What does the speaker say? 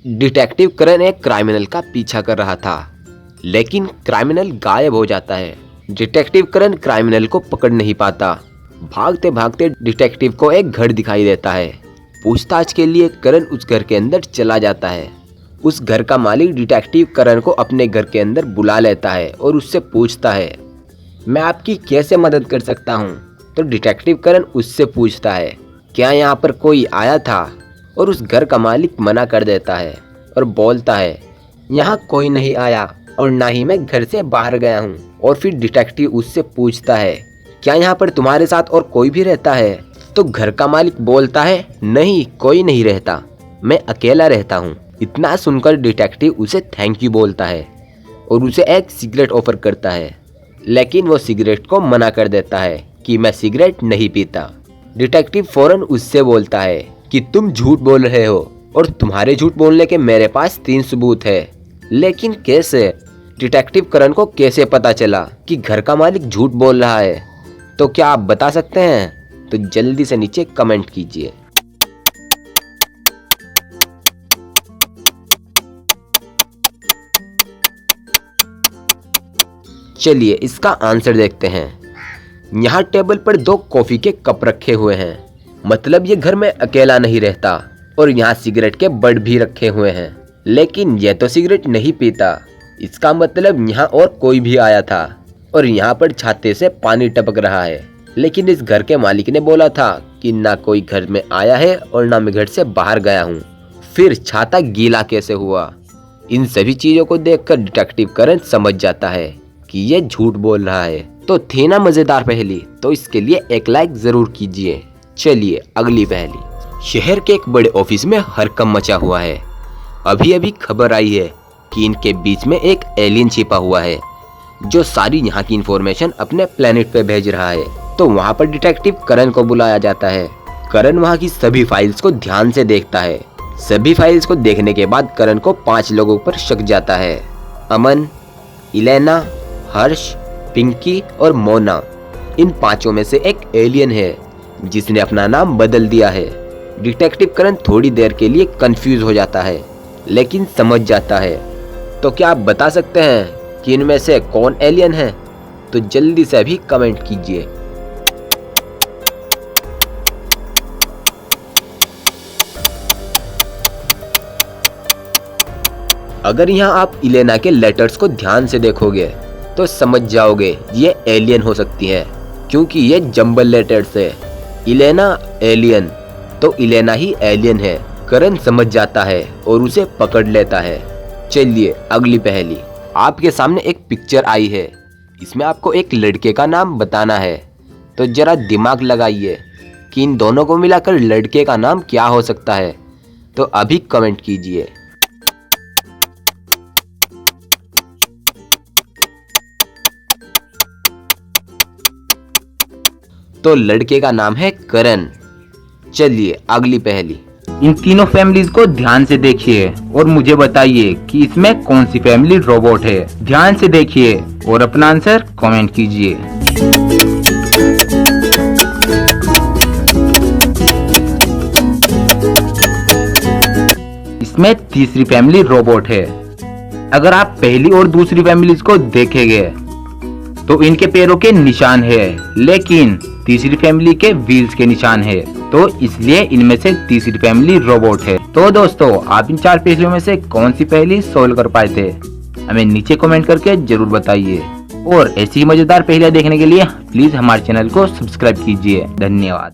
Detective करण एक criminal का पीछा कर रहा था, लेकिन क्रिमिनल गायब हो जाता है। डिटेक्टिव करण क्रिमिनल को पकड़ नहीं पाता। भागते भागते डिटेक्टिव को एक घर दिखाई देता है। पूछताछ के लिए करण उस घर के अंदर चला जाता है। उस घर का मालिक डिटेक्टिव करण को अपने घर के अंदर बुला लेता है और उससे पूछता है, मैं आपकी कैसे मदद कर सकता हूँ। तो डिटेक्टिव करण उससे पूछता है, क्या यहाँ पर कोई आया था। और उस घर का मालिक मना कर देता है और बोलता है, यहाँ कोई नहीं आया और ना ही मैं घर से बाहर गया हूँ। और फिर डिटेक्टिव उससे पूछता है, क्या यहाँ पर तुम्हारे साथ और कोई भी रहता है। तो घर का मालिक बोलता है, नहीं कोई नहीं रहता, मैं अकेला रहता हूँ। इतना सुनकर डिटेक्टिव उसे थैंक यू बोलता है और उसे एक सिगरेट ऑफर करता है, लेकिन वो सिगरेट को मना कर देता है कि मैं सिगरेट नहीं पीता। डिटेक्टिव फौरन उससे बोलता है कि तुम झूठ बोल रहे हो और तुम्हारे झूठ बोलने के मेरे पास 3 सबूत है। लेकिन कैसे। डिटेक्टिव करण को कैसे पता चला कि घर का मालिक झूठ बोल रहा है, तो क्या आप बता सकते हैं। तो जल्दी से नीचे कमेंट कीजिए। चलिए इसका आंसर देखते हैं। यहाँ टेबल पर 2 कॉफी के कप रखे हुए हैं, मतलब ये घर में अकेला नहीं रहता। और यहाँ सिगरेट के बड भी रखे हुए हैं, लेकिन यह तो सिगरेट नहीं पीता। इसका मतलब यहाँ और कोई भी आया था। और यहाँ पर छाते से पानी टपक रहा है, लेकिन इस घर के मालिक ने बोला था कि ना कोई घर में आया है और ना मैं घर से बाहर गया हूँ। फिर छाता गीला कैसे हुआ। इन सभी चीजों को देखकर डिटेक्टिव करण समझ जाता है कि ये झूठ बोल रहा है। तो थी ना मजेदार पहेली, तो इसके लिए एक लाइक जरूर कीजिए। चलिए अगली पहेली। शहर के एक बड़े ऑफिस में हड़कंप मचा हुआ है। अभी अभी खबर आई है कि इनके बीच में एक एलियन छिपा हुआ है, जो सारी यहाँ की इंफॉर्मेशन अपने प्लेनेट पे भेज रहा है। तो वहाँ पर डिटेक्टिव करण को बुलाया जाता है। करण वहाँ की सभी फाइल्स को ध्यान से देखता है। सभी फाइल्स को देखने के बाद करण को 5 लोगों पर शक जाता है। अमन, इलेना, हर्ष, पिंकी और मोना। इन 5 में से एक एलियन है जिसने अपना नाम बदल दिया है। डिटेक्टिव करण थोड़ी देर के लिए कंफ्यूज हो जाता है, लेकिन समझ जाता है। तो क्या आप बता सकते हैं कि इनमें से कौन एलियन है। तो जल्दी से अभी कमेंट कीजिए। अगर यहाँ आप इलेना के लेटर्स को ध्यान से देखोगे तो समझ जाओगे ये एलियन हो सकती है, क्योंकि ये जंबल लेटर्स है। इलेना एलियन, तो इलेना ही एलियन है। करण समझ जाता है और उसे पकड़ लेता है। चलिए अगली पहेली। आपके सामने एक पिक्चर आई है, इसमें आपको एक लड़के का नाम बताना है। तो जरा दिमाग लगाइए कि इन दोनों को मिलाकर लड़के का नाम क्या हो सकता है। तो अभी कमेंट कीजिए। तो लड़के का नाम है करण। चलिए अगली पहेली। इन तीनों फैमिलीज को ध्यान से देखिए और मुझे बताइए कि इसमें कौन सी फैमिली रोबोट है। ध्यान से देखिए और अपना आंसर कमेंट कीजिए। इसमें तीसरी फैमिली रोबोट है। अगर आप पहली और दूसरी फैमिलीज को देखेंगे तो इनके पैरों के निशान है, लेकिन तीसरी फैमिली के व्हील्स के निशान है। तो इसलिए इनमें से तीसरी फैमिली रोबोट है। तो दोस्तों, आप इन 4 पहेलियों में से कौन सी पहेली सोल्व कर पाए थे, हमें नीचे कमेंट करके जरूर बताइए। और ऐसी मजेदार पहेलियां देखने के लिए प्लीज हमारे चैनल को सब्सक्राइब कीजिए। धन्यवाद।